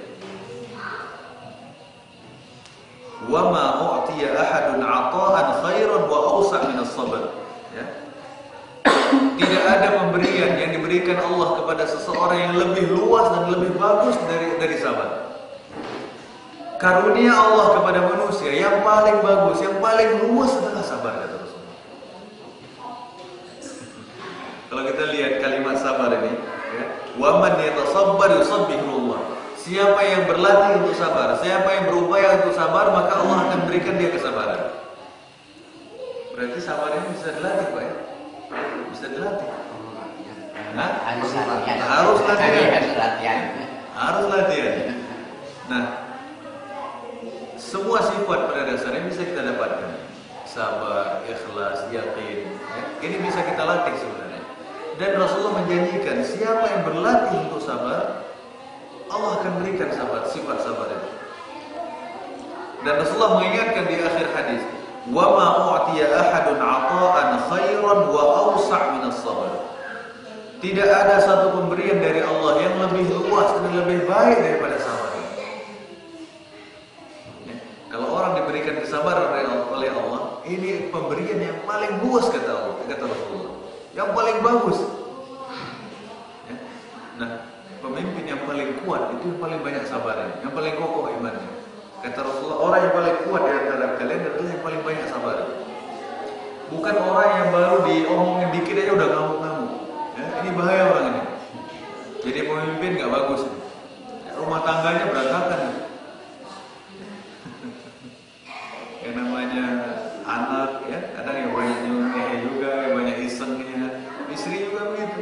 Wa ma u'tiya ahadun 'ata'an khairan wa awsa' min as-sabr. Ya. Tidak ada pemberian yang diberikan Allah kepada seseorang yang lebih luas dan lebih bagus dari sabar. Karunia Allah kepada manusia yang paling bagus, yang paling luas adalah sabar, kata Rasulullah. Kalau kita lihat kalimat sabar ini, ya, wa man yatasabbar yusabbihu Allah. Siapa yang berlatih untuk sabar, siapa yang berupaya untuk sabar, maka Allah akan berikan dia kesabaran. Berarti sabar ini bisa dilatih, Pak, ya? Bisa dilatih. Harus latihan. Harus latihan. Nah, semua sifat pada dasarnya bisa kita dapatkan. Sabar, ikhlas, yakin, ya. Ini bisa kita latih sebenarnya. Dan Rasulullah menjanjikan siapa yang berlatih untuk sabar, Allah akan berikan sifat sabar itu. Dan Rasulullah mengingatkan di akhir hadis, wa ma u'tiya ahadun 'ata'an khairan wa awsa' min as-sabr. Tidak ada satu pemberian dari Allah yang lebih luas dan lebih baik daripada sabar. Ya. Kalau orang diberikan kesabaran oleh Allah, ini pemberian yang paling luas, kata Allah, kata Rasulullah, yang paling bagus. Ya. Nah, pemimpin yang paling kuat itu yang paling banyak sabarnya, yang paling kokoh imannya. Kata Rasulullah, orang yang paling kuat di antara kalian adalah yang paling banyak sabar. Bukan orang yang baru diomongin dikit aja udah ngamuk-ngamuk. Ya, ini bahaya orang ini. Jadi pemimpin nggak bagus. Ya, rumah tangganya berantakan. Yang namanya anak, ya, kadang yang banyak nyelengeh juga, yang banyak isengnya. Istri juga begitu.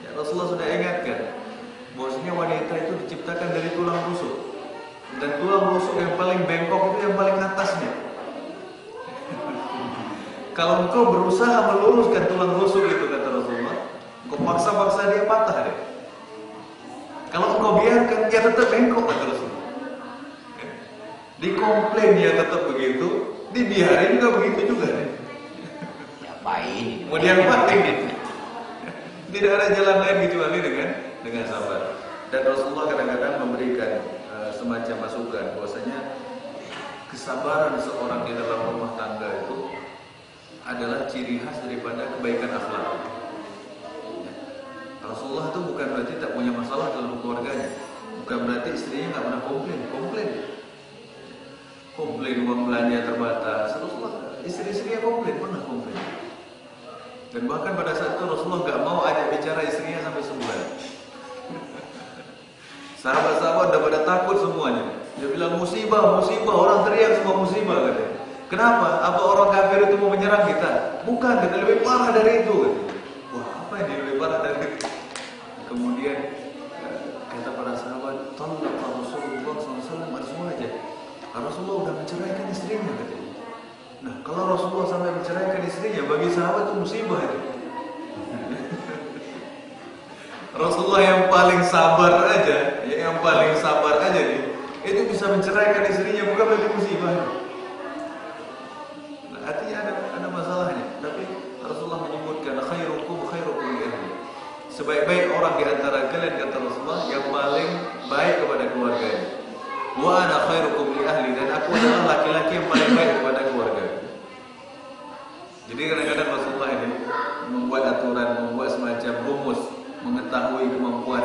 Ya, Rasulullah sudah ingatkan, bahwasanya wanita itu diciptakan dari tulang rusuk, dan tulang rusuk yang paling bengkok itu yang paling atasnya. Kalau engkau berusaha meluruskan tulang rusuk itu, kata Rasulullah, engkau paksa-paksa dia patah deh. Kalau engkau biarkan dia tetap bengkok, kata Rasulullah. Dikomplain dia tetap begitu, dibiarin juga begitu juga deh. Mau diapain gitu? Tidak ada jalan lain kecuali dengan sabar. Dan Rasulullah kadang-kadang memberikan semacam masukan bahwasanya kesabaran seorang di dalam rumah tangga itu adalah ciri khas daripada kebaikan akhlak. Rasulullah itu bukan berarti tak punya masalah dalam keluarganya, bukan berarti istrinya nggak pernah komplain uang belanja terbatas. Rasulullah istri-istrinya pernah komplain. Dan bahkan pada saat itu Rasulullah nggak mau ajak bicara istrinya sampai sebulan. Sahabat-sahabat udah pada takut semuanya. Dia bilang musibah, orang teriak semua musibah, katanya. Kenapa? Apa orang kafir itu mau menyerang kita? Bukan, kita lebih parah dari itu, katanya. Wah, apa yang lebih parah dari itu? Kemudian kata para sahabat, tolong Rasulullah SAW azwaja. Rasulullah udah menceraikan istrinya, katanya. Nah, kalau Rasulullah sampai menceraikan istrinya, bagi sahabat itu musibah itu. Rasulullah yang paling sabar aja, nih, itu bisa menceraikan istrinya, bukan berarti musibah. Nah, artinya ada masalahnya. Tapi Rasulullah menyebutkan khairukum li ahli. Sebaik-baik orang di antara kalian, kata Rasulullah, yang paling baik kepada keluarganya. Wa ana khairukum li ahli, dan aku adalah laki-laki yang paling baik kepada keluarga. Jadi kadang-kadang Rasulullah ini membuat aturan, membuat semacam rumus, mengetahui kemampuan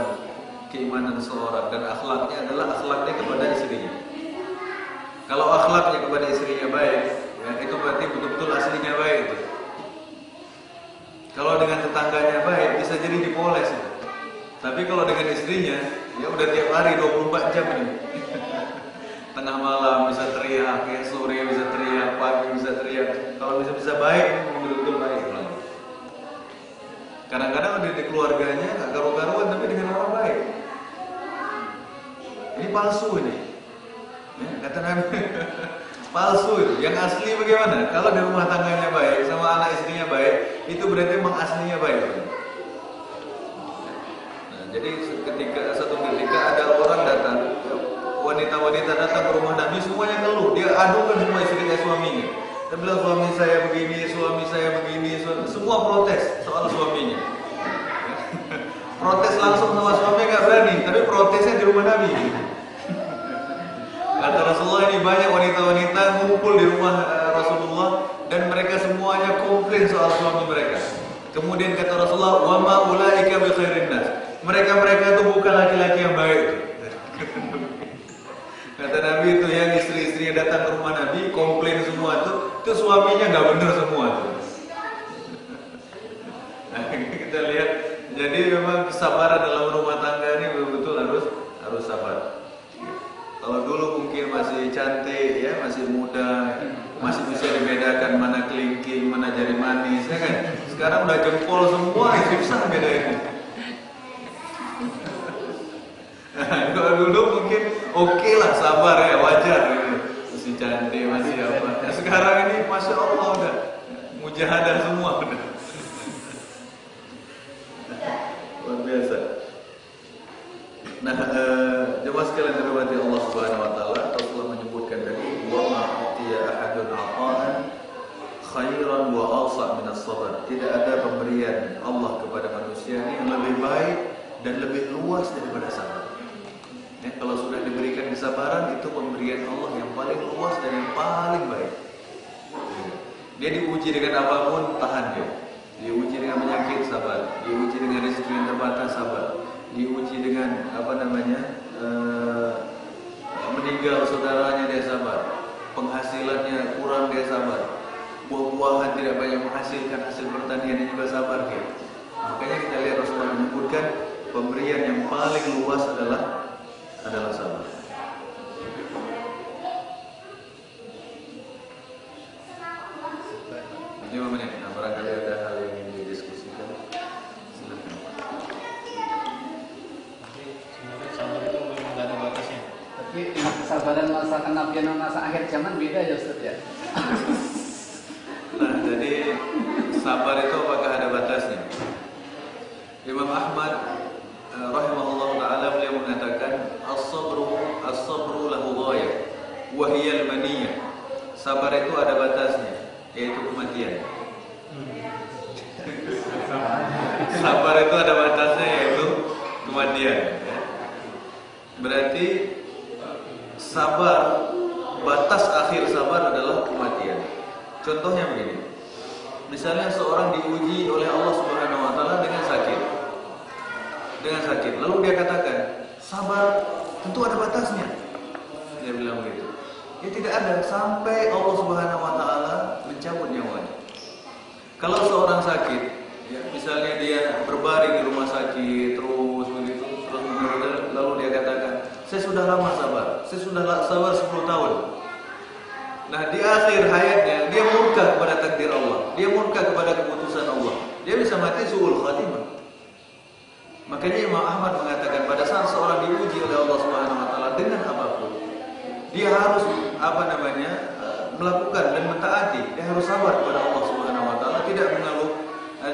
keimanan seseorang, dan akhlaknya adalah akhlaknya kepada istrinya. Kalau akhlaknya kepada istrinya baik, ya, itu berarti betul-betul aslinya baik itu. Kalau dengan tetangganya baik, bisa jadi dipoles itu. Tapi kalau dengan istrinya, ya udah tiap hari 24 jam ini. Tengah malam bisa teriak, ya, sore bisa teriak, pagi bisa teriak. Kalau bisa baik, betul-betul baik. Kadang-kadang ada di keluarganya gak karu-karuan, tapi dengan orang baik. Ini palsu ini. Ya, kata Nabi, palsu itu. Yang asli bagaimana? Kalau di rumah tangganya baik, sama anak istrinya baik, itu berarti memang aslinya baik. Nah, jadi suatu ketika ada orang datang, wanita-wanita datang ke rumah Nabi, semuanya ngeluh. Dia adukan semua istrinya, suaminya. Dia bilang suami saya begini, semua protes soal suaminya. Protes langsung sama suami nggak berani, tapi protesnya di rumah Nabi. Kata Rasulullah, ini banyak wanita-wanita ngumpul di rumah Rasulullah, dan mereka semuanya komplain soal suami mereka. Kemudian kata Rasulullah, wa ma ulaika bi khairin nas. Mereka itu bukan laki-laki yang baik. Kata Nabi itu yang istri-istrinya datang ke rumah Nabi komplain semua itu suaminya nggak benar semua tuh. Nah, kita lihat, jadi memang kesabaran dalam rumah tangga ini betul-betul harus sabar. Kalau dulu mungkin masih cantik, ya, masih muda, masih bisa dibedakan mana kelingking, mana jari manis, ya kan? Sekarang udah jempol semua, susah bedainnya. Kalau dulu mungkin oke lah, sabar ya, wajar gitu. Masih cantik, masih apa. Nah, sekarang ini Masya Allah udah mujahadah semua udah. Luar biasa. Nah, jemaah sekalian dirahmati Allah Subhanahu wa taala, Rasulullah menyebutkan tadi, wa ma utiya ahadun ata'an khairan wa awsa' min as-sabr. Tidak ada pemberian Allah kepada manusia ini yang lebih baik dan lebih luas daripada sabar. Ya, kalau sudah diberikan kesabaran, itu pemberian Allah yang paling luas dan yang paling baik. Dia diuji dengan apapun, tahan dia. Diuji dengan penyakit, sabar. Diuji dengan rezeki yang terbatas, sabar. Diuji dengan meninggal saudaranya, dia sabar. Penghasilannya kurang, dia sabar. Buah-buahan tidak banyak menghasilkan, hasil pertanian juga sabar dia. Makanya kita lihat Rasulullah menyebutkan pemberian yang paling luas adalah sabar. Ini menit. Nah, barangkali ada hal yang ingin didiskusikan. Silakan. Sebenarnya sabar itu memang tidak ada batasnya. Tapi dengan kesabaran masa kenabian dan masa akhir zaman beda ya Ustaz ya. Nah, jadi sabar itu apakah ada batasnya? Imam Ahmad rahimahullah ta'ala beliau mengatakan as-sabru lahu ghayah wa hiya al-maniyah. Sabar itu ada batasnya, yaitu kematian. Sabar itu ada batasnya, yaitu kematian. Berarti sabar, batas akhir sabar adalah kematian. Contohnya begini. Misalnya seorang diuji oleh Allah Subhanahu wa taala dengan sakit. Lalu dia katakan, sabar tentu ada batasnya. Dia bilang begitu. Ya tidak ada, sampai Allah Subhanahu wa taala mencabut nyawanya. Kalau seorang sakit, ya, misalnya dia berbaring di rumah sakit terus begitu, lalu dia katakan, saya sudah lama sabar. Saya sudah sabar 10 tahun. Nah, di akhir hayatnya dia murka kepada takdir Allah. Dia murka kepada keputusan Allah. Dia bisa mati su'ul khatimah. Makanya Imam Ahmad mengatakan pada saat seorang diuji oleh Allah Subhanahu wa taala dengan apapun, dia harus melakukan dan mentaati, dia harus sabar kepada Allah Subhanahu wa taala, tidak mengeluh,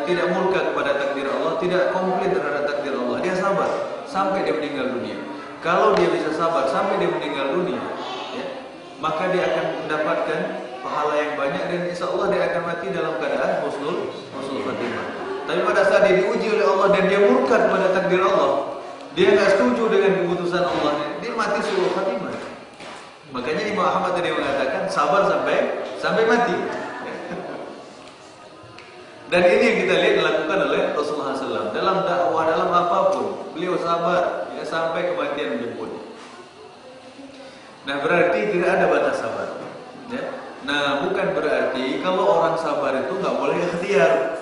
tidak murka kepada takdir Allah, tidak komplain terhadap takdir Allah. Dia sabar sampai dia meninggal dunia. Kalau dia bisa sabar sampai dia meninggal dunia, ya, maka dia akan mendapatkan pahala yang banyak dan insya Allah dia akan mati dalam keadaan husnul khatimah. Tapi pada saat dia diuji oleh Allah dan dia murka kepada takdir Allah, dia nggak setuju dengan keputusan Allah, dia mati suul khatimah. Makanya Imam Ahmad tadi mengatakan sabar sampai mati. Dan ini yang kita lihat dilakukan oleh Rasulullah SAW dalam dakwah, dalam apapun beliau sabar, ya, sampai kematian menjemput. Nah, berarti tidak ada batas sabar, ya. Nah, bukan berarti kalau orang sabar itu nggak boleh ikhtiar.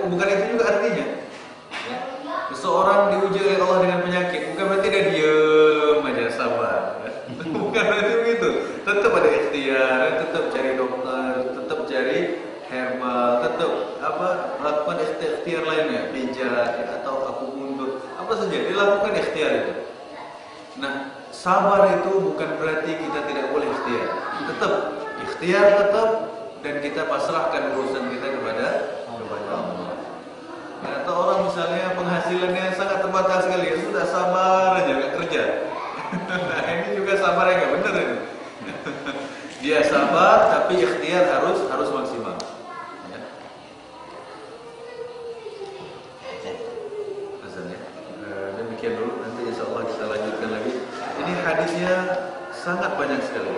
Bukan itu juga artinya. Ya. Seseorang diuji oleh Allah dengan penyakit, bukan berarti dia diam aja sabar. Ya. Bukan berarti begitu. Tetap ada ikhtiar, tetap cari dokter, tetap cari herbal, tetap lakukan ikhtiar lainnya, pijat, ya, atau akupuntur, apa saja dilakukan ikhtiar itu. Nah, sabar itu bukan berarti kita tidak boleh ikhtiar. Tetap dan kita pasrahkan urusan kita kepada Allah. Ya, atau orang misalnya penghasilannya sangat terbatas sekali, ya sudah sabar aja nggak kerja. Nah, ini juga sabar yang nggak benar ini. Dia sabar tapi ikhtiar harus maksimal. Ya. Demikian dulu, nanti insya Allah kita lanjutkan lagi. Ini hadisnya sangat banyak sekali.